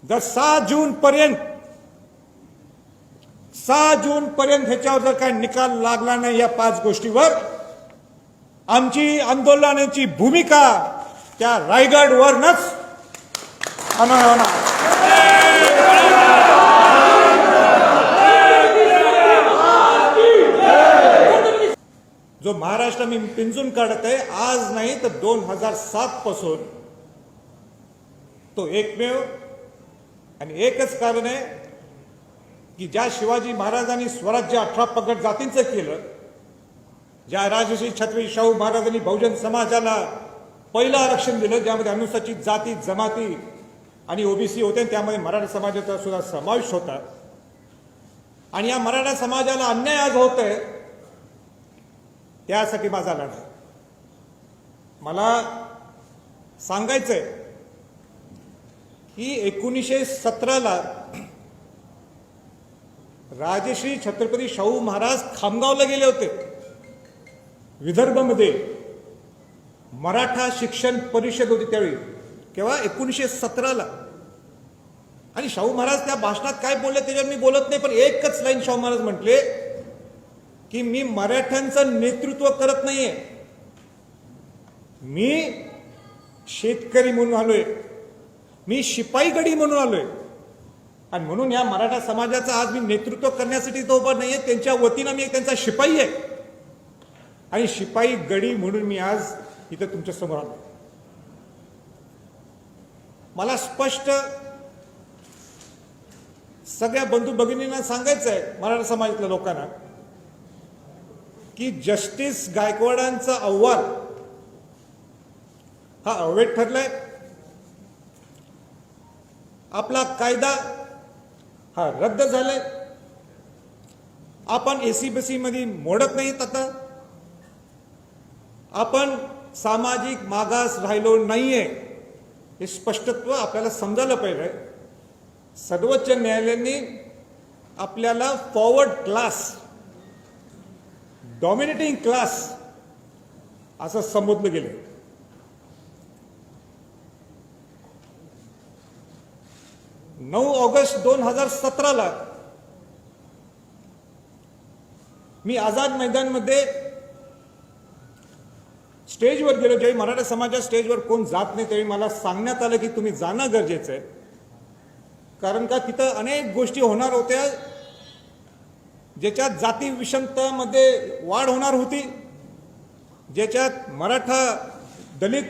जर 6 जून पर्यंत ह्याच्यावर जर काय निकाल लागला नाही या 5 गोष्टीवर, आमची आंदोलनाची भूमिका त्या रायगडवरच होणार. जो महाराष्ट्र मी पिंजून काढत आहे आज नाही तर 2007 पासून, तो एकमेव आणि एकच कारण आहे की ज्या शिवाजी महाराजांनी स्वराज्य 18 पगड जातींचं केलं, ज्या राजश्री छत्रपती शाहू महाराजांनी बहुजन समाजाला पहिलं आरक्षण दिलं, ज्यामध्ये अनुसूचित जाती जमाती आणि ओबीसी होते, त्यामध्ये मराठा समाजाचा सुद्धा समावेश होता, आणि या मराठा समाजाला अन्याय आज होत आहे, त्यासाठी माझा लढा. मला सांगायचंय की 1917ला राजश्री छत्रपती शाहू महाराज खामगावला गेले होते, विदर्भमध्ये मराठा शिक्षण परिषद होती त्यावेळी, केव्हा 1917ला. आणि शाहू महाराज त्या भाषणात काय बोलले त्याच्यावर मी बोलत नाही, पण एकच लाईन शाहू महाराज म्हटले की मी मराठ्यांचं नेतृत्व करत नाहीये, मी शेतकरी म्हणून आलोय, मी शिपाई गडी म्हणून आलोय, आणि म्हणून या मराठा समाजाचं आज मी नेतृत्व करण्यासाठी तो उभा नाहीये, त्यांच्या वतीनं मी त्यांचा शिपाई आहे, आणि शिपाई गडी म्हणून मी आज इथं तुमच्या समोर आलो. मला स्पष्ट सगळ्या बंधू भगिनींना सांगायचं आहे, मराठा समाजातल्या लोकांना, की जस्टिस गायकवाडांचा अहवाल हा अवैध ठरलाय, आपला कायदा हा रद्द झालाय, आपण एसीबीसी मध्ये मोडत नाहीत, आता आपण सामाजिक मागास राहिलो नाहीये, हे स्पष्टत्व आपल्याला समजायला पाहिजे. सर्वोच्च न्यायालयाने आपल्याला फॉरवर्ड क्लास, डॉमिनेटिंग क्लास असं संबोधलं गेलं. ऑगस्ट 2017ला मी आझाद मैदानमध्ये स्टेजवर गेलो. ज्यावेळी मराठा समाजाच्या स्टेजवर कोण जात नाही त्यावेळी मला सांगण्यात आलं की तुम्ही जाणं गरजेचं आहे, कारण का तिथं अनेक गोष्टी होणार होत्या ज्याच्यात जाती विषमतामध्ये वाढ होणार होती, ज्याच्यात मराठा दलित,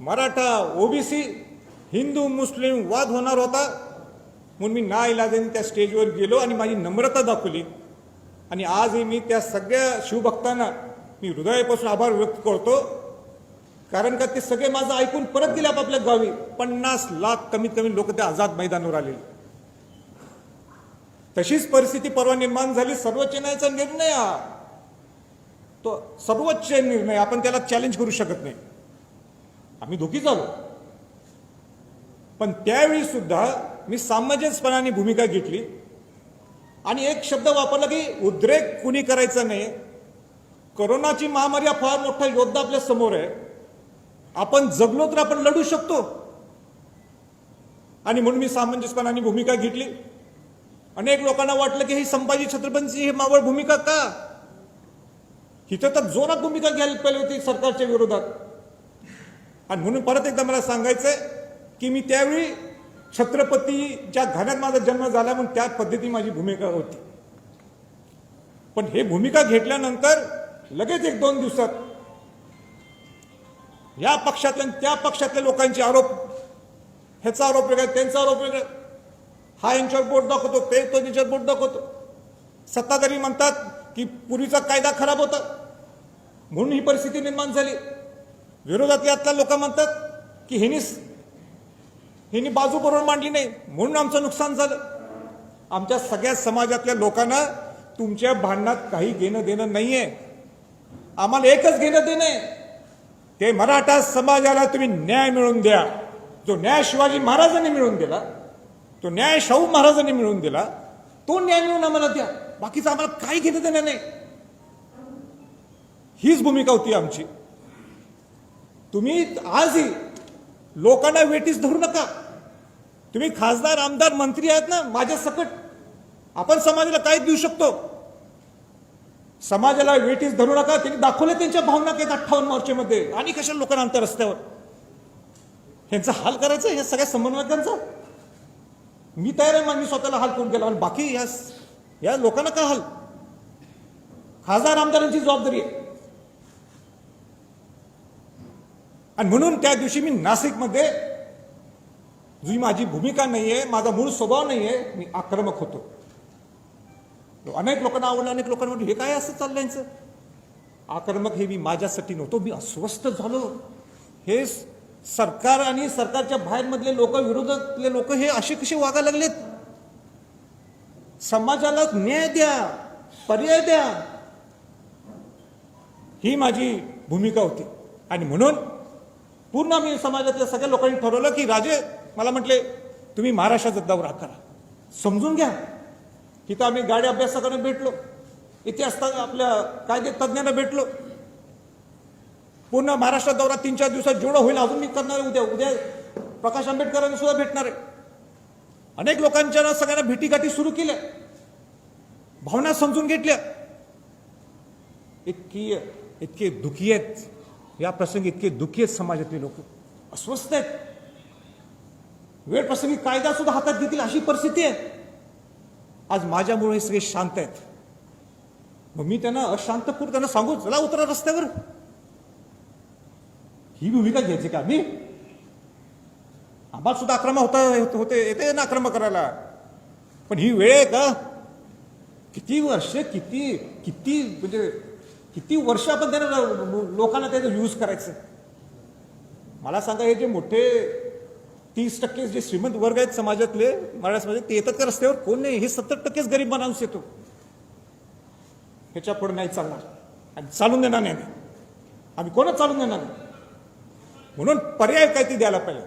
मराठा ओबीसी, हिंदू मुस्लिम वाद होणार होता. म्हणून मी नाईलाजाने त्या स्टेजवर गेलो आणि माझी नम्रता दाखवली, आणि आजही मी त्या सगळ्या शिवभक्तांना मी हृदयापासून आभार व्यक्त करतो, कारण का ते सगळे माझं ऐकून परत गेले आपापल्या गावी. 50 लाख कमीत कमी लोक त्या आझाद मैदानावर आलेले. तशीच परिस्थिती परवा निर्माण झाली. सर्वोच्च न्यायालयाचा निर्णय हा तो सर्वोच्च निर्णय, आपण त्याला चॅलेंज करू शकत नाही, आम्ही दुखी झालो. पण त्यावेळी सुद्धा मी सामंजस्यपणाने भूमिका घेतली आणि एक शब्द वापरला की उद्रेक कुणी करायचा नाही. कोरोनाची महामारी हा फार मोठा योद्धा आपल्या समोर आहे, आपण जगलो तर आपण लढू शकतो, आणि म्हणून मी सामंजस्यपणाने भूमिका घेतली. अनेक लोकांना वाटलं की ही संभाजी छत्रपतींची ही मावळ भूमिका का, इथं तर जोरात भूमिका घ्यायला पाहिजे होती सरकारच्या विरोधात. आणि म्हणून परत एकदा मला सांगायचंय की मी त्यावेळी छत्रपतीच्या घराण्यात माझा जन्म झाला म्हणून त्या पद्धती माझी भूमिका होती. पण हे भूमिका घेतल्यानंतर लगेच 1-2 दिवसात या पक्षातल्या त्या पक्षातल्या लोकांचे आरोप, ह्याचा आरोप वेगळा, त्यांचा आरोप वेगळा, हा यांच्यावर बोट दाखवतो, ते तो त्यांच्यावर बोट दाखवतो. सत्ताधारी म्हणतात की पूर्वीचा कायदा खराब होता म्हणून ही परिस्थिती निर्माण झाली. विरोधातले आतल्या लोक म्हणतात की हिनी बाजू बरोबर मांडली नाही म्हणून आमचं नुकसान झालं. आमच्या सगळ्या समाजातल्या लोकांना तुमच्या भांडणात काही घेणं देणं नाहीये. आम्हाला एकच घेणं देणं आहे, ते मराठा समाजाला तुम्ही न्याय मिळवून द्या. जो न्याय शिवाजी महाराजांनी मिळवून दिला, तो न्याय शाहू महाराजांनी मिळवून दिला, तो न्याय मिळवून आम्हाला द्या. बाकीचं आम्हाला काही घेणं देणं नाही. हीच भूमिका होती आमची. तुम्ही आजही लोकांना वेटीस धरू नका. तुम्ही खासदार आमदार मंत्री आहेत ना माझ्या सकट, आपण समाजाला काय देऊ शकतो? समाजाला वेटीस धरू नका. त्यांनी दाखवले त्यांच्या भावना आहेत 58 मोर्चेमध्ये. आणि कशा लोकांना आणतात रस्त्यावर? ह्यांचा हाल करायचा हे सगळ्या समन्वयकांचा? मी तयार आहे, मी स्वतःला हाल करून गेला. आणि बाकी या लोकांना काय हाल? खासदार आमदारांची जबाबदारी आहे. आणि म्हणून त्या दिवशी मी नाशिकमध्ये, जी माझी भूमिका नाहीये, माझा मूळ स्वभाव नाहीये, मी आक्रमक होतो. अनेक लोकांना आवडलं, अनेक लोकांना म्हटलं हे काय असं चाललंय यांचं? आक्रमक हे मी माझ्यासाठी नव्हतो. मी अस्वस्थ झालो. हे सरकार आणि सरकारच्या बाहेर मधले लोक, विरोधातले लोक हे असे कसे वागायला लागलेत? समाजाला न्याय द्या, पर्याय द्या, ही माझी भूमिका होती. आणि म्हणून पूर्ण मी समाजातल्या सगळ्या लोकांनी ठरवलं की राजे, मला म्हटले तुम्ही महाराष्ट्राचा दौरा करा, समजून घ्या. तिथं आम्ही गाडी अभ्यासकांना भेटलो, इतिहास आपल्या कायदे तज्ज्ञांना भेटलो. पूर्ण महाराष्ट्रात दौरा 3-4 दिवसात जेवढं होईल अजून मी करणार आहे. उद्या प्रकाश आंबेडकरांना सुद्धा भेटणार आहे. अनेक लोकांच्या सगळ्यांना भेटीगाठी सुरू केल्या, भावना समजून घेतल्या. इतके दुःखी आहेत या प्रसंगी, इतके दुःखी आहेत समाजातले लोक, अस्वस्थ आहेत. वेळ प्रसंगी कायदा सुद्धा हातात घेतील अशी परिस्थिती आहे. आज माझ्यामुळे हे सगळे शांत आहेत. मग मी त्यांना अशांतपूर त्यांना सांगू, चला उतरा रस्त्यावर. ही भूमिका घ्यायची का? मी आम्हाला सुद्धा आक्रमक होते येते ना आक्रमक करायला. पण ही वेळ आहे का? किती वर्ष, किती वर्ष आपण त्यांना लोकांना त्याचं यूज करायचं? मला सांगा, हे जे मोठे 30% जे श्रीमंत वर्ग आहेत समाजातले महाराष्ट्रामध्ये, ते येतात का रस्त्यावर? कोण नाही. हे 70%च गरीब माणूस येतो. ह्याच्या पुढे नाही चालणार आणि चालून देणार नाही. आम्ही कोणच चालून देणार नाही. म्हणून पर्याय काय ते द्यायला पाहिजे.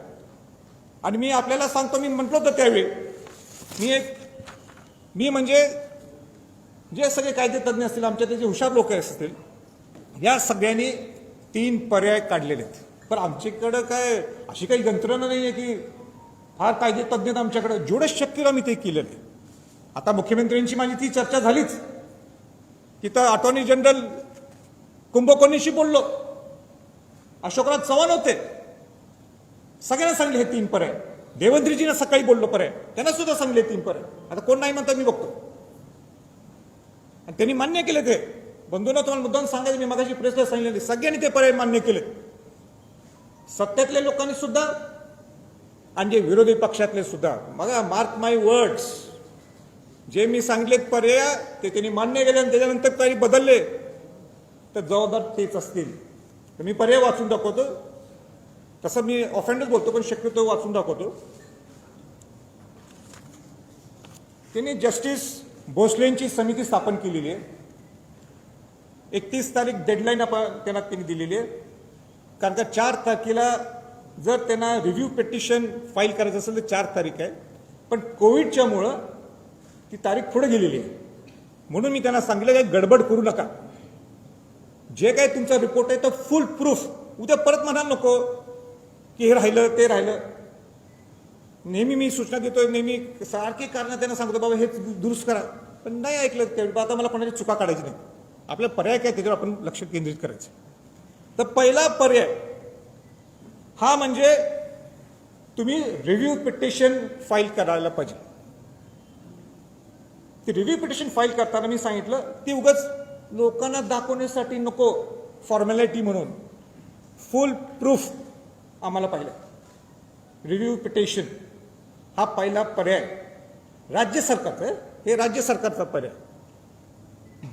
आणि मी आपल्याला सांगतो, मी म्हटलं होतं त्यावेळी, मी म्हणजे जे सगळे कायदे तज्ञ असतील, आमच्या ते जे हुशार लोक असतील, या सगळ्यांनी 3 पर्याय काढलेले आहेत. पण आमच्याकडं काय अशी काही यंत्रणा नाही आहे की फार कायदे तज्ञ आमच्याकडे. जेवढं शक्य आम्ही ते केलेलं आहे. आता मुख्यमंत्र्यांची माझी ती चर्चा झालीच. तिथं अटॉर्नी जनरल कुंभकोणीशी बोललो, अशोकराज चव्हाण होते, सगळ्यांना सांगले हे 3 पर्याय. देवेंद्रजींना सकाळी बोललो पर्याय, त्यांना सुद्धा सांगले 3 पर्याय. आता कोण नाही म्हणतात मी बघतो. आणि त्यांनी मान्य केले. ते बंधूंना तुम्हाला मुद्दाम सांगायचं, मी मगाशी प्रेसला सांगितले, सगळ्यांनी ते पर्याय मान्य केले. सत्तेतल्या लोकांनी सुद्धा आणि जे विरोधी पक्षातले सुद्धा. बघा, मार्क माय वर्ड्स, जे मी सांगितलेत पर्याय ते त्यांनी मान्य केले. आणि त्याच्यानंतर काही बदलले तर जबाबदार तेच असतील. तर मी पर्याय वाचून दाखवतो. तसं मी ऑफेंडच बोलतो, पण शक्यतो वाचून दाखवतो. त्यांनी जस्टिस भोसलेंची समिती स्थापन केलेली आहे. 31 तारीख डेडलाईन त्यांनी दिलेली आहे. कारण का 4 तारखेला जर त्यांना रिव्ह्यू पिटिशन फाईल करायचं असेल तर 4 तारीख आहे. पण कोविडच्यामुळं ती तारीख पुढे गेलेली आहे. म्हणून मी त्यांना सांगितलं की गडबड करू नका. जे काही तुमचा रिपोर्ट आहे तर फुल प्रूफ, उद्या परत म्हणाल नको की हे राहिलं ते राहिलं. नेहमी मी सूचना देतोय, नेहमी सारखी कारणं त्यांना सांगतो, बाबा हे दुरुस्त करा. पण नाही ऐकलं. त्यावेळी आता मला कोणाची चुका काढायची नाही. आपला पर्याय काय त्याच्यावर आपण लक्ष केंद्रित करायचं. तर पहिला पर्याय हा म्हणजे तुम्ही रिव्ह्यू पिटिशन फाईल करायला पाहिजे. ती रिव्ह्यू पिटिशन फाईल करताना मी सांगितलं ती उगाच लोकांना दाखवण्यासाठी नको, फॉर्मॅलिटी म्हणून. फुल प्रूफ आम्हाला पाहिलं. रिव्ह्यू पिटिशन हा पहिला पर्याय राज्य सरकारचा आहे. हे राज्य सरकारचा पर्याय.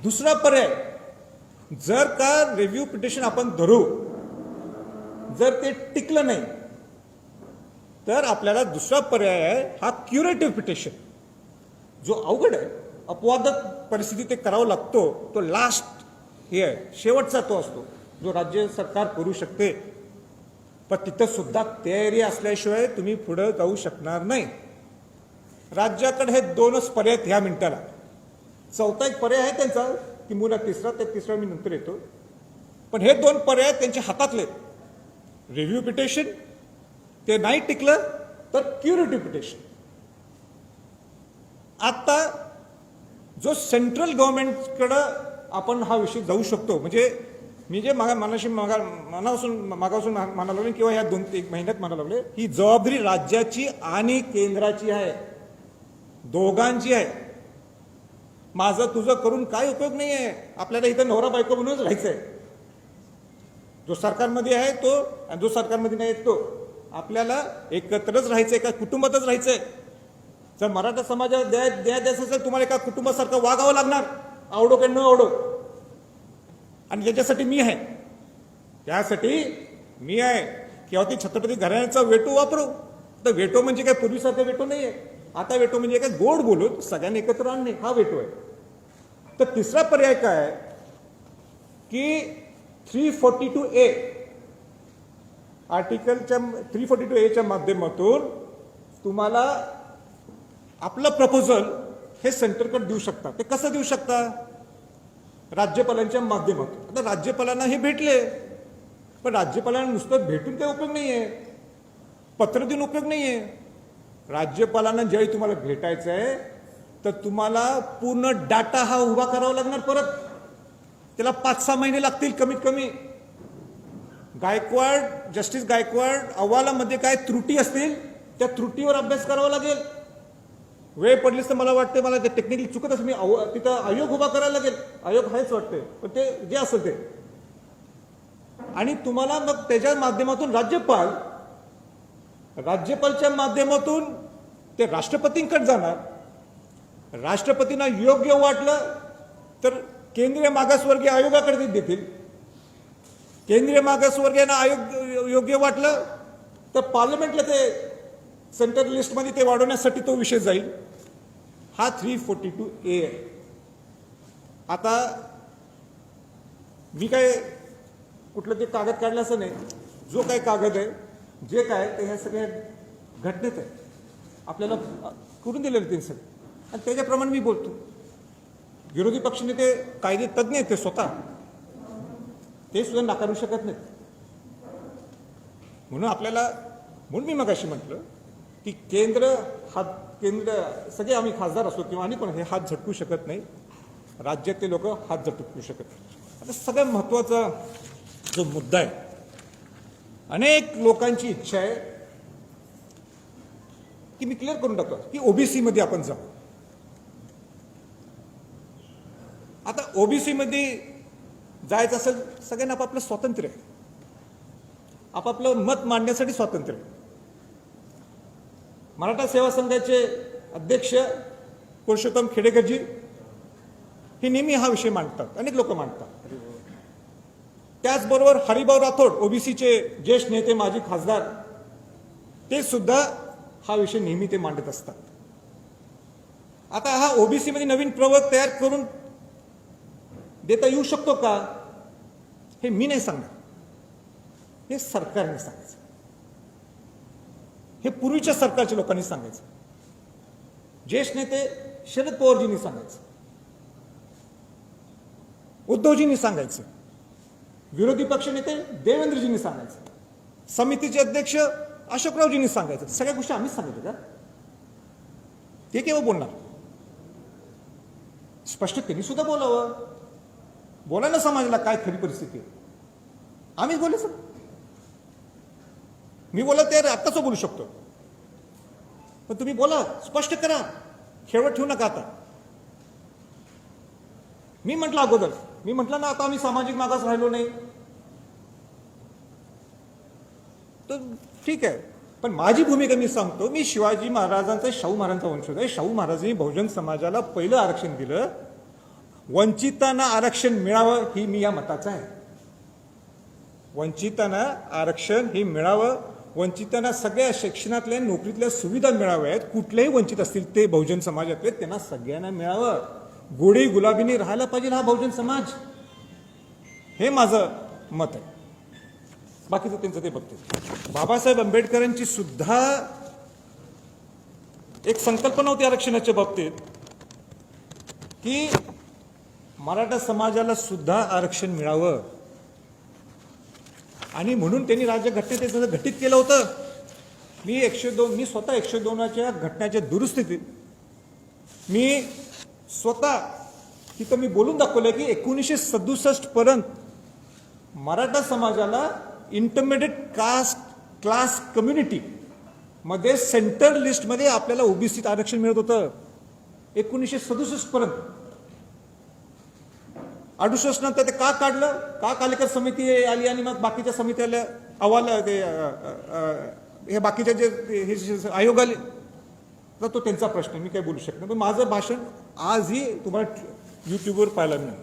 दुसरा पर्याय, जर का रिव्ह्यू पिटिशन आपण धरू, जर ते टिकलं नाही तर आपल्याला दुसरा पर्याय आहे हा क्युरेटिव्ह पिटिशन. जो अवघड आहे, अपवादात्मक परिस्थिती ते करावं लागतो, तो लास्ट हे आहे, शेवटचा तो असतो जो राज्य सरकार करू शकते. पण तिथं सुद्धा तयारी असल्याशिवाय तुम्ही पुढे जाऊ शकणार नाही. राज्याकडे हे 2च पर्याय ह्या मिनिटाला. चौथा एक पर्याय आहे त्यांचा, किंबहुना तिसरा मी नंतर येतो. पण हे 2 पर्याय त्यांच्या हातातले. रिव्ह्यू पिटिशन ते नाही टिकलं तर क्युरेटिव्ह पिटिशन. आता जो सेंट्रल गव्हर्नमेंटकडं आपण हा विषय जाऊ शकतो, म्हणजे मी जे मनापासून म्हणायला लागले किंवा या 2-1 महिन्यात म्हणायला लागले, ही जबाबदारी राज्याची आणि केंद्राची आहे, दोघांची आहे. माझं तुझं करून काय उपयोग नाही आहे. आपल्याला इथं नवरा बायको म्हणूनच राहायचंय. जो सरकारमध्ये आहे तो आणि जो सरकारमध्ये नाही तो, आपल्याला एकत्रच राहायचंय, एका कुटुंबातच राहायचंय. जर मराठा समाजाला द्यायचं असेल, तुम्हाला एका कुटुंबासारखं वागावं लागणार, आवडो की न आवडो. आणि याच्यासाठी मी आहे, त्यासाठी मी आहे. किंवा ती छत्रपती घराण्याचा वेटो वापरू. तर वेटो म्हणजे काय पूर्वीसारखा वेटो नाही आहे. आता वेटो म्हणजे काय गोड बोलून सगळ्यांनी एकत्र आणणे, हा वेटो आहे. तर तिसरा पर्याय काय आहे की 342A आर्टिकलच्या 342A च्या माध्यमातून तुम्हाला आपलं प्रपोजल हे सेंटरकडे देऊ शकता. ते कसं देऊ शकता? राज्यपालांच्या माध्यमातून. आता राज्यपालांना हे भेटले, पण राज्यपालांना नुसतं भेटून काही उपयोग नाहीये, पत्र देऊन उपयोग नाहीये. राज्यपालांना ज्यावेळी तुम्हाला भेटायचं आहे तर तुम्हाला पूर्ण डाटा हा उभा करावा लागणार. परत त्याला 5-6 महिने लागतील कमीत कमी. जस्टिस गायकवाड अहवालामध्ये काय त्रुटी असतील त्या त्रुटीवर अभ्यास करावा लागेल. वेळ पडलीच तर मला वाटते, मला ते टेक्निकली चुकत असेल, मी तिथं आयोग उभा करायला लागेल. आयोग आहेच वाटते, पण ते जे असेल ते. आणि तुम्हाला मग त्याच्या माध्यमातून राज्यपालच्या माध्यमातून ते राष्ट्रपतींकडे जाणार. राष्ट्रपतींना योग्य वाटलं तर केंद्रीय मागासवर्गीय आयोगाकडे देतील. केंद्रीय मागासवर्गीयांना आयोग योग्य वाटलं तर पार्लमेंटला ते सेंट्रल लिस्टमध्ये ते वाढवण्यासाठी तो विषय जाईल. हा 342A आहे. आता मी काय कुठलं ते कागद काढलं असं नाही. जो काही कागद आहे, जे काय ते ह्या सगळ्या घटनेत आहे, आपल्याला करून दिलेलं ते सगळं, आणि त्याच्याप्रमाणे मी बोलतो. विरोधी पक्षनेते कायदे तज्ज्ञ आहेत ते स्वतः, ते सुद्धा नाकारू शकत नाहीत. म्हणून मी मगाशी म्हटलं की केंद्र सगळे आम्ही खासदार असो किंवा आणि कोण हे हात झटकू शकत नाही, राज्यातले लोक हात झटकू शकत नाही. आता सगळ्यात महत्वाचा जो मुद्दा आहे, अनेक लोकांची इच्छा आहे की मी क्लिअर करून टाकतो की ओबीसी मध्ये आपण जाऊ. आता ओबीसी मध्ये जायचं असेल, सगळ्यांना आपापलं स्वातंत्र्य आहे, आपापलं मत मांडण्यासाठी स्वातंत्र्य आहे. मराठा सेवा संघाचे अध्यक्ष पुरुषोत्तम खेडेकरजी हे नेहमी हा विषय मांडतात, अनेक लोक मांडतात. त्याचबरोबर हरिभाऊ राठोड, ओबीसीचे ज्येष्ठ नेते, माजी खासदार, ते सुद्धा हा विषय नेहमी ते मांडत असतात. आता हा ओबीसी मध्ये नवीन प्रवर्ग तयार करून देता येऊ शकतो का, हे मी नाही सांगणार, हे सरकारने सांगायचं. हे पूर्वीच्या सरकारच्या लोकांनी सांगायचं. ज्येष्ठ नेते शरद पवारजींनी सांगायचं, उद्धवजींनी सांगायचं, विरोधी पक्ष नेते देवेंद्रजींनी सांगायचं, समितीचे अध्यक्ष अशोकरावजींनी सांगायचं. सगळ्या गोष्टी आम्हीच सांगितलं का? ते केव्हा बोलणार? स्पष्ट त्यांनी सुद्धा बोलावं, बोलायला समाजाला काय खरी परिस्थिती आहे. आम्हीच बोलायचं. मी बोला ते आत्ताच बोलू शकतो, पण तुम्ही बोला, स्पष्ट करा, खेळवत ठेवू नका. आता मी म्हटलं अगोदर, मी म्हटलं ना आता आम्ही सामाजिक मागास राहिलो नाही, तर ठीक आहे. पण माझी भूमिका मी सांगतो. मी शिवाजी महाराजांचा, शाहू महाराजांचा वंशज आहे. शाहू महाराजांनी बहुजन समाजाला पहिलं आरक्षण दिलं. वंचितांना आरक्षण मिळावं ही मी या मताचा आहे. वंचितांना आरक्षण हे मिळावं, वंचितांना सगळ्या शिक्षणातल्या, नोकरीतल्या सुविधा मिळाव्यात. कुठलेही वंचित असतील ते बहुजन समाजातले, त्यांना सगळ्यांना मिळावं. गोडी गुलाबीने राहायला पाहिजे हा बहुजन समाज, हे माझं मत आहे. बाकीचं त्यांचं ते बघते. बाबासाहेब आंबेडकरांची सुद्धा एक संकल्पना होती आरक्षणाच्या बाबतीत की मराठा समाजाला सुद्धा आरक्षण मिळावं, आणि म्हणून त्यांनी राज्यघटनेत घटित केलं होतं मी स्वतः 102च्या घटनेच्या दुरुस्तीतील मी स्वतः तिथं मी बोलून दाखवलं की 1967 पर्यंत मराठा समाजाला इंटरमिडिएट कास्ट क्लास कम्युनिटी मध्ये सेंट्रल लिस्टमध्ये आपल्याला ओबीसीत आरक्षण मिळत होतं 1967 पर्यंत. 68 नंतर ते का काढलं, का कालेकर समिती आली आणि मग बाकीच्या समित्याला अहवाल ते हे बाकीचे जे आयोग आले तर तो त्यांचा प्रश्न, मी काही बोलू शकत नाही. पण माझं भाषण आजही तुम्हाला युट्यूबवर पाहायला मिळेल.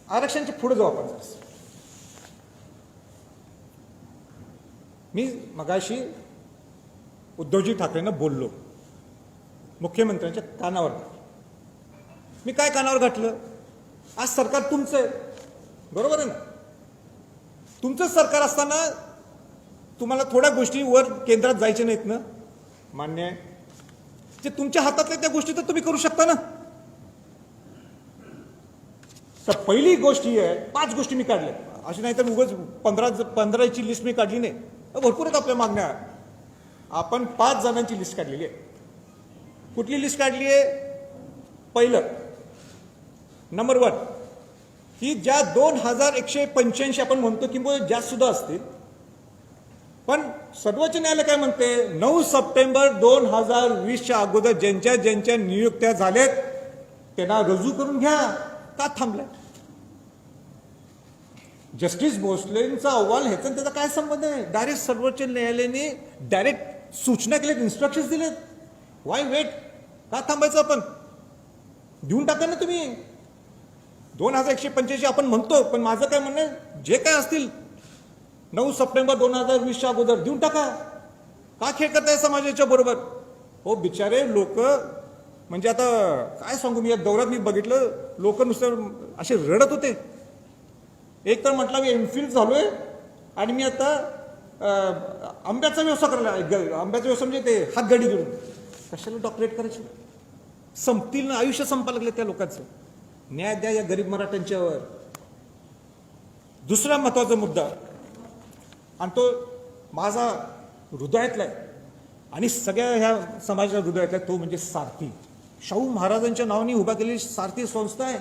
आरक्षणाच्या पुढे जाऊ आपण. मी मगाशी उद्धवजी ठाकरेंना बोललो, मुख्यमंत्र्यांच्या कानावर. मी काय कानावर घातलं, आज सरकार तुमचं आहे, बरोबर आहे ना. तुमचं सरकार असताना तुम्हाला थोड्या गोष्टी वर केंद्रात जायच्या नाहीत ना, मान्य आहे. जे तुमच्या हातातल्या त्या गोष्टी तर तुम्ही करू शकता ना. तर पहिली गोष्ट ही आहे, 5 गोष्टी मी काढल्या, अशी नाही तर उगाच 15ची लिस्ट मी काढली नाही. भरपूर आहेत आपल्या मागण्या. आपण 5 जणांची लिस्ट काढलेली आहे. कुठली लिस्ट काढली आहे? पहिलं नंबर 1 ही ज्या 2185 आपण म्हणतो किंवा जास्त सुद्धा असतील, पण सर्वोच्च न्यायालय काय म्हणते, 9 सप्टेंबर 2020च्या अगोदर ज्यांच्या ज्यांच्या नियुक्त्या झाल्यात त्यांना रुजू करून घ्या. का थांबलाय? जस्टिस भोसलेंचा अहवाल ह्याचा त्याचा काय संबंध आहे? डायरेक्ट सर्वोच्च न्यायालयाने डायरेक्ट सूचना केल्यात, इन्स्ट्रक्शन्स दिलेत. Why wait? का थांबायचं? आपण देऊन टाका ना तुम्ही. 2185 आपण म्हणतो, पण माझं काय म्हणणं आहे, जे काय असतील 9 सप्टेंबर 2020च्या अगोदर देऊन टाका. का खेळ करताय समाजाच्या बरोबर? हो बिचारे लोक, म्हणजे आता काय सांगू मी, या दौऱ्यात मी बघितलं लोक नुसतं असे रडत होते. एक तर म्हटलं मी एमफिल झालोय आणि मी आता आंब्याचा व्यवसाय करायला, आंब्याचा व्यवसाय म्हणजे ते हातगाडी घेऊन. कशाला डॉक्टरेट करायची? संपतील ना, आयुष्य संपायला लागले त्या लोकांचं. न्याय द्या या गरीब मराठ्यांच्यावर. दुसरा महत्वाचा मुद्दा, आणि तो माझा हृदयातला आहे आणि सगळ्या ह्या समाजाच्या हृदयातला आहे, तो म्हणजे सारथी. शाहू महाराजांच्या नावाने उभा केलेली सारथी संस्था आहे.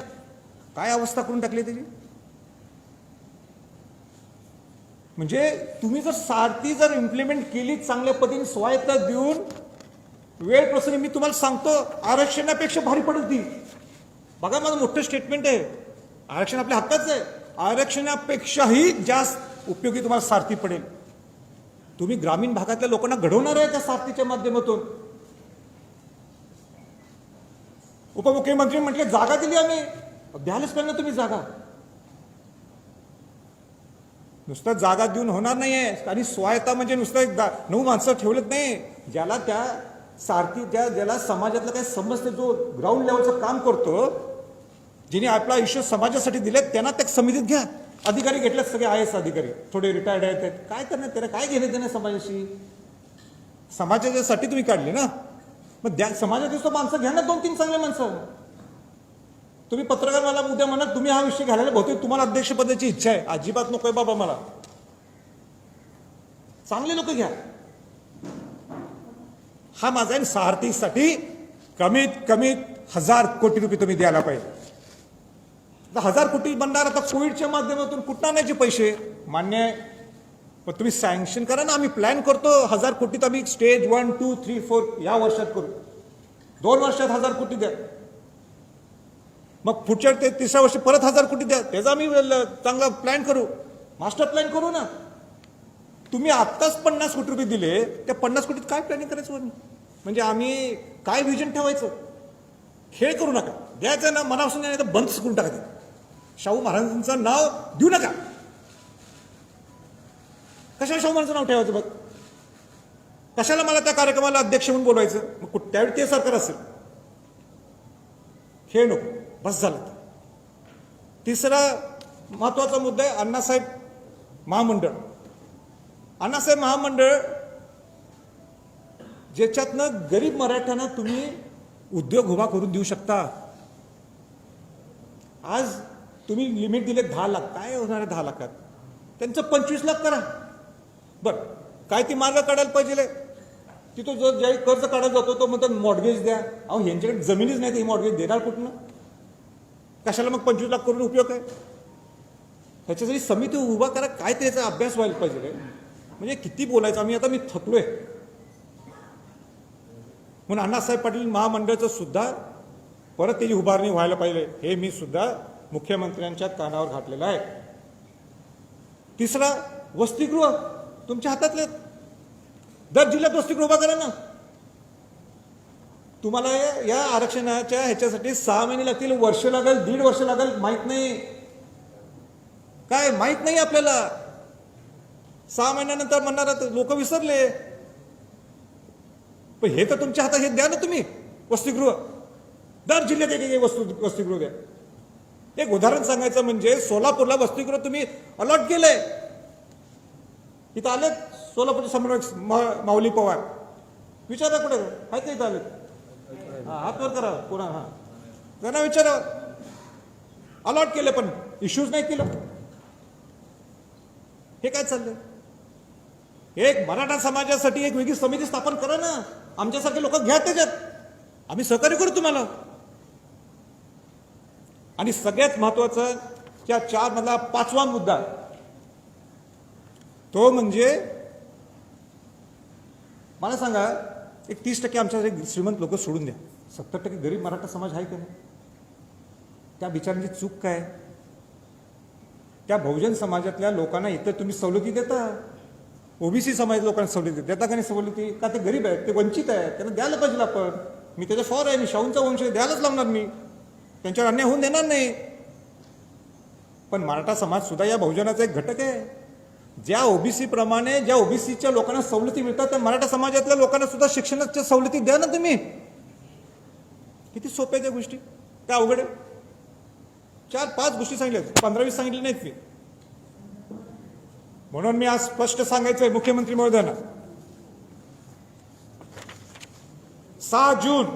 काय अवस्था करून टाकली त्याची? म्हणजे तुम्ही जर सारथी जर इम्प्लिमेंट केली चांगल्या पद्धतीने, स्वायत्ता देऊन, वेळ प्रसंगी मी तुम्हाला सांगतो आरक्षणापेक्षा भारी पडत ती. बघा माझं मोठं स्टेटमेंट आहे, आरक्षण आपल्या हक्काचं आहे. आरक्षणापेक्षाही जास्त उपयोगी तुम्हाला सारथी पडेल. तुम्ही ग्रामीण भागातल्या लोकांना घडवणार आहे त्या सारथीच्या माध्यमातून. उपमुख्यमंत्री म्हटले जागा दिली आम्ही, द्यायलाच पाहिजे ना तुम्ही जागा. नुसतं जागा देऊन होणार नाहीये. आणि स्वायत्ता म्हणजे नुसतं 9 माणसं ठेवलेत नाही, ज्याला त्या सारथी ज्याला समाजातलं काही समजते, जो ग्राउंड लेवलचं काम करतो, जिने आपलं आयुष्य समाजासाठी दिले, त्यांना त्या समितीत घ्या. अधिकारी घेतलेत सगळे IAS अधिकारी, थोडे रिटायर्ड आहेत. काय करणार त्याला? काय घेणे देणे समाजाशी? समाजासाठी तुम्ही काढले ना, मग द्या समाजाची माणसं घ्या ना, 2-3 चांगले माणसं. तुम्ही पत्रकार मला उद्या म्हणा तुम्ही हा विषय घालायला, बहुतेक तुम्हाला अध्यक्षपदाची इच्छा आहे. अजिबात नकोय बाबा मला. चांगले लोक घ्या. हा माझा आहे. सारथीसाठी कमीत कमी 1000 कोटी रुपये तुम्ही द्यायला पाहिजे. 1000 कोटी बनणार आता कोविडच्या माध्यमातून. कुठं आणायचे पैसे? मान्य आहे, पण तुम्ही सँक्शन करा ना. आम्ही प्लॅन करतो 1000 कोटीत आम्ही स्टेज 1, 2, 3, 4 या वर्षात करू. 2 वर्षात 1000 कोटी द्या. मग पुढच्या 3ऱ्या वर्षी परत 1000 कोटी द्या. त्याचा आम्ही चांगला प्लॅन करू, मास्टर प्लॅन करू ना. तुम्ही आत्ताच 50 कोटी रुपये दिले, त्या 50 कोटीत काय प्लॅनिंग करायचं? म्हणजे आम्ही काय विजन ठेवायचं? खेळ करू नका. द्यायचं ना मनापासून, नाही तर बंदच करून टाका. शाहू महाराजांचं नाव देऊ नका. कशाला शाहू महाराजांचं नाव ठेवायचं? बघ कशाला मला त्या कार्यक्रमाला अध्यक्ष म्हणून बोलवायचं? मग त्यावेळी ते सरकार असेल. खेळ नको, बस झालं. तिसरा महत्वाचा मुद्दा आहे अण्णासाहेब महामंडळ. अण्णासाहेब महामंडळ ज्याच्यातनं गरीब मराठ्यांना तुम्ही उद्योग उभा करून देऊ शकता. आज तुम्ही लिमिट दिले 10 लाख. काय होणार आहे 10 लाखात? त्यांचं 25 लाख करा. बरं, काय ती मार्ग काढायला पाहिजे. तिथं जो ज्यावेळी कर्ज काढायला जातो तो म्हणतो मॉर्गेज द्या. अहो ह्यांच्याकडे जमिनीच नाही, ही मॉर्गेज देणार कुठनं? कशाला मग 25 लाख करून उपयोग आहे? ह्याच्यासाठी समिती उभा करा, काय त्याचा अभ्यास व्हायला पाहिजे. म्हणजे किती बोलायचं मी थकलोय. म्हणून अण्णासाहेब पाटील महामंडळाचं सुद्धा परत त्याची उभारणी व्हायला पाहिजे, हे मी सुद्धा मुख्यमंत्र्यांच्या कानावर घातलेलं आहे. तिसरा, वसतिगृह तुमच्या हातातले. दर जिल्ह्यात वसतिगृह उभा करा ना. तुम्हाला या आरक्षणाच्या ह्याच्यासाठी 6 महिने लागतील, वर्ष लागेल, 1.5 वर्ष लागेल, माहित नाही. काय माहित नाही आपल्याला. 6 महिन्यानंतर म्हणणार लोक विसरले. पण हे तर तुमच्या हातात, हे द्या ना तुम्ही वसतिगृह. दर जिल्ह्यात एक वसतिगृह द्या. एक उदाहरण सांगायचं म्हणजे सोलापूरला वसतिगृह तुम्ही अलॉट केलंय. इथं आले सोलापूरचे समन्वयक माऊली पवार, विचारा कुठे आहेत का इथं आले? हात वर करा कोणा. त्यांना विचारा. अलॉट केले पण इश्यूज नाही केलं. हे काय चाललंय? एक मराठा समाजासाठी एक वेगळी समिती स्थापन करा ना. आमच्यासारखे लोक घ्या त्याच्यात, आम्ही सहकार्य करू तुम्हाला. आणि सगळ्यात महत्वाचा त्या 4 मधला 5वा मुद्दा, तो म्हणजे मला सांगा, एक 30% आमच्या श्रीमंत लोक सोडून द्या, 70% गरीब मराठा समाज आहे का नाही? त्या बिचारांची चूक काय? त्या बहुजन समाजातल्या लोकांना इतर तुम्ही सवलती देता, ओबीसी समाज लोकांना सवलती देता का नाही? सवलती का? ते गरीब आहेत, ते वंचित आहेत, त्यांना द्यायला पाहिजे आपण. मी त्याच्या फॉर आहे, मी शाहूंचा वंश द्यायलाच लागणार, मी त्यांच्यावर अन्याय होऊन देणार नाही. पण मराठा समाज सुद्धा या बहुजनाचा एक घटक आहे. ज्या ओबीसी प्रमाणे ज्या ओबीसीच्या लोकांना सवलती मिळतात त्या मराठा समाजातल्या लोकांना सुद्धा शिक्षणाच्या सवलती द्या ना तुम्ही. किती सोप्या त्या गोष्टी, काय अवघड आहे? 4-5 गोष्टी सांगितल्या, 15-20 सांगितले नाहीत मी. म्हणून मी आज स्पष्ट सांगायचंय मुख्यमंत्री महोदयांना, 6 जून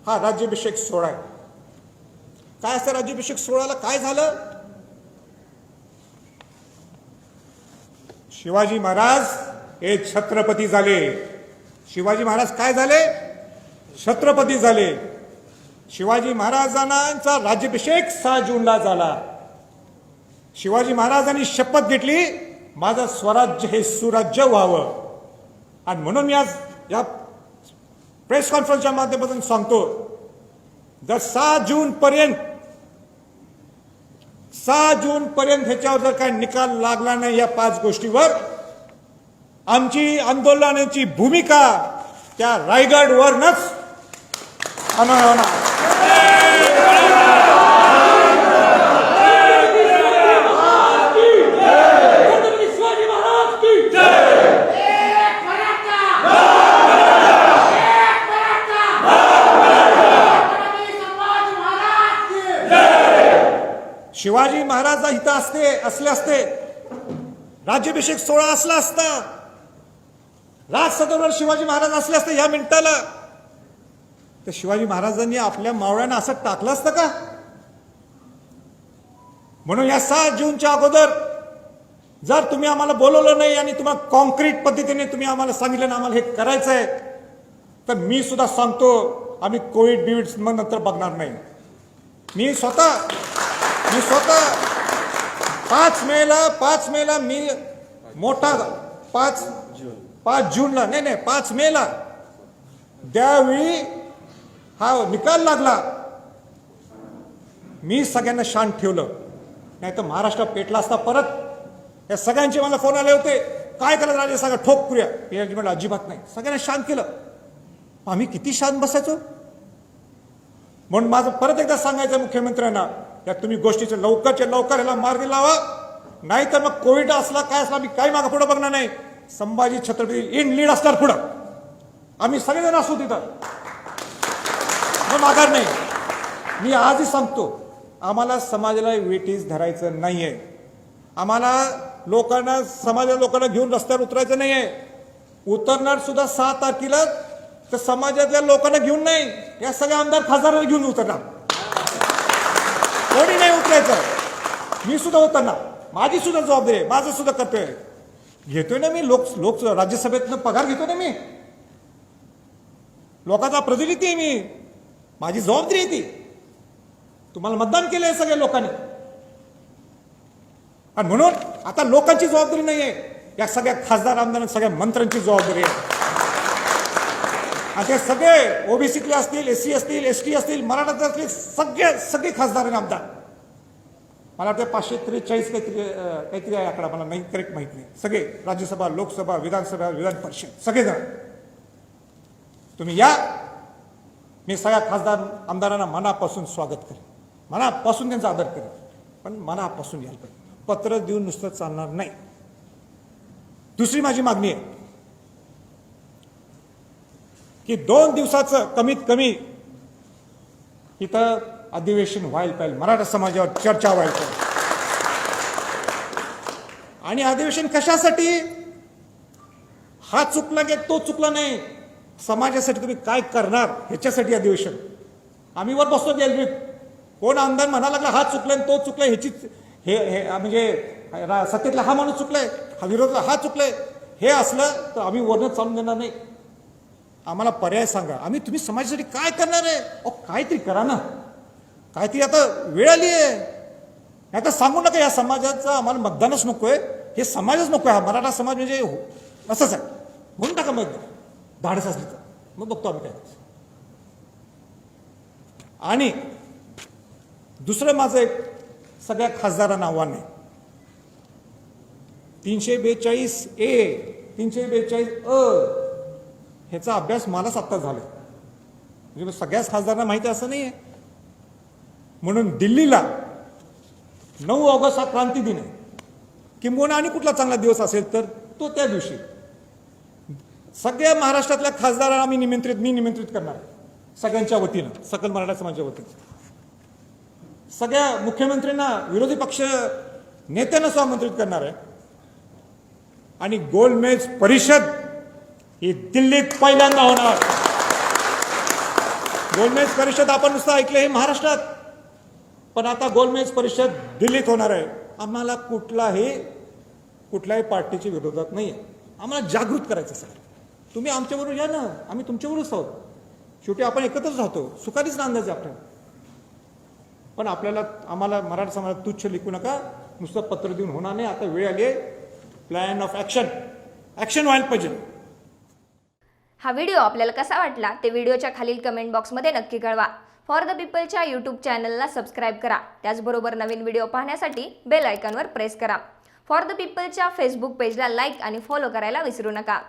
हा राज्याभिषेक सोहळा आहे. काय असतं राज्याभिषेक सोहळ्याला? काय झालं? शिवाजी महाराज हे छत्रपती झाले. शिवाजी महाराज काय झाले? छत्रपती झाले. शिवाजी महाराजांचा राज्याभिषेक 6 जूनला झाला. शिवाजी महाराजांनी शपथ घेतली, माझं स्वराज्य हे सुराज्य व्हावं. आणि म्हणून मी आज या प्रेस कॉन्फरन्सच्या माध्यमातून सांगतो, जर 6 जून पर्यंत ह्याच्यावर जर काही निकाल लागला नाही या 5 गोष्टीवर, आमची आंदोलनाची भूमिका त्या रायगडवरनच होणार. शिवाजी महाराज इथं असले असते, राज्याभिषेक सोहळा असला असता, राजसदनवर शिवाजी महाराज असले असते या मिनिटाला, तर शिवाजी महाराजांनी आपल्या मावळ्यांना असं टाकलं असतं का? म्हणून या 6 जूनच्या अगोदर जर तुम्ही आम्हाला बोलवलं नाही आणि तुम्हाला कॉन्क्रीट पद्धतीने तुम्ही आम्हाला सांगितलं ना आम्हाला हे करायचंय, तर मी सुद्धा सांगतो आम्ही कोविड मग नंतर बघणार नाही. मी स्वतः 5 मेला मी मोठा 5 जूनला नाही 5 मेला त्यावेळी हा निकाल लागला, मी सगळ्यांना शांत ठेवलं. नाही तर महाराष्ट्र पेटला असता परत. या सगळ्यांचे मला फोन आले होते, काय करायचं राजे सांगा, ठोक करूया. मी म्हटलं अजिबात नाही, सगळ्यांना शांत केलं. आम्ही किती शांत बसायचो. म्हणून माझं परत एकदा सांगायचं मुख्यमंत्र्यांना, या तुम्ही गोष्टीचं लवकरच्या लवकर याला मार्ग लावा, नाहीतर मग कोविड असला काय असला आम्ही काही मागं पुढे बघणार नाही. संभाजी छत्रपती इन लीड असणार पुढं, आम्ही सगळेजण असू तिथं, माघार नाही. मी आजही सांगतो, आम्हाला समाजाला वेटीस धरायचं नाहीये. आम्हाला समाजाच्या लोकांना घेऊन रस्त्यावर उतरायचं नाहीये. उतरणार सुद्धा 6 तारखेला तर समाजातल्या लोकांना घेऊन नाही, या सगळ्या आमदार खासदारांना घेऊन उतरणार. कोणी नाही उतरायचं. मी सुद्धा उतरणार, माझी सुद्धा जबाबदारी आहे, माझं सुद्धा कर्तव्य आहे. घेतोय ना मी, लोक राज्यसभेतनं पगार घेतोय ना मी, लोकांचा प्रतिनिधी आहे मी, माझी जबाबदारी आहे ती. तुम्हाला मतदान केलंय सगळ्या लोकांनी, आणि म्हणून आता लोकांची जबाबदारी नाहीये, या सगळ्या खासदार आमदार सगळ्या मंत्र्यांची जबाबदारी आहे. आणि ते सगळे ओबीसीतले असतील, एससी असतील, एसटी असतील, मराठा असतील, सगळे खासदार आणि आमदार, मला वाटतं 543 काहीतरी आहे आकडा, मला नाही करेक्ट माहित नाही, सगळे राज्यसभा, लोकसभा, विधानसभा, विधान परिषद सगळेजण तुम्ही या. मी सगळ्या खासदार आमदारांना मनापासून स्वागत करेन, मनापासून त्यांचा आदर करेन, पण मनापासून यायला पाहिजे, पत्र देऊन नुसतं चालणार नाही. दुसरी माझी मागणी आहे की 2 दिवसाचं कमीत कमी इथं अधिवेशन व्हायला पाहिजे, मराठा समाजावर चर्चा व्हायला पाहिजे. आणि अधिवेशन कशासाठी? हा चुकला की तो चुकला नाही, समाजासाठी तुम्ही काय करणार ह्याच्यासाठी अधिवेशन. आम्ही वर बसतो गॅलरीत, कोण आमदार म्हणायला लागला हा चुकलाय तो चुकलाय, ह्याची हे म्हणजे सत्तेतला हा माणूस चुकलाय, हा विरोधातला हा चुकलाय, हे असलं तर आम्ही वरनं चालून देणार नाही. आम्हाला पर्याय सांगा, आम्ही तुम्ही समाजासाठी काय करणार आहे, काहीतरी करा ना, काहीतरी आता वेळ आली आहे. नाही तर सांगू नका या समाजाचं आम्हाला मतदानच नकोय, हे समाजच नको आहे, हा मराठा समाज म्हणजे असंच आहे म्हणून टाका, मग धाडस असली तर मग बघतो आम्ही काय. आणि दुसरं माझं एक सगळ्या खासदारांना आव्हान आहे, 342A 342 ह्याचा अभ्यास मलाच आत्ता झाला, म्हणजे सगळ्याच खासदारांना माहिती असं नाही आहे. म्हणून दिल्लीला 9 ऑगस्ट हा क्रांती दिन आहे, किंबहुना आणि कुठला चांगला दिवस असेल तर तो त्या दिवशी सगळ्या महाराष्ट्रातल्या खासदारांना मी निमंत्रित करणार सगळ्यांच्या वतीनं, सकल मराठा समाजाच्या वतीनं. सगळ्या मुख्यमंत्र्यांना, विरोधी पक्ष नेत्यांना सुद्धा आमंत्रित करणार आहे. आणि गोलमेज परिषद ही दिल्लीत पहिल्यांदा होणार. गोलमेज परिषद आपण नुसतं ऐकलं हे महाराष्ट्रात, पण आता गोलमेज परिषद दिल्लीत होणार आहे. आम्हाला कुठल्याही पार्टीच्या विरोधात नाही आहे, आम्हाला जागृत करायचं सर. तुम्ही आमच्याबरोबर या ना, आम्ही तुमच्याबरोबरच आहोत, शेवटी आपण एकत्रच राहतो, सुखारीच नांदायचं आपल्याला. पण आम्हाला मराठा समाजात तुच्छ लिखू नका, नुसतं पत्र देऊन होणार नाही. आता वेळ आली आहे प्लॅन ऑफ ऍक्शन व्हायला पाहिजे. हा व्हिडिओ आपल्याला कसा वाटला ते व्हिडिओच्या खालील कमेंट बॉक्समध्ये नक्की कळवा. फॉर द पीपलच्या यूट्यूब चॅनलला सबस्क्राईब करा. त्याचबरोबर नवीन व्हिडिओ पाहण्यासाठी बेल आयकॉनवर प्रेस करा. फॉर द पीपलच्या फेसबुक पेजला लाईक आणि फॉलो करायला विसरू नका.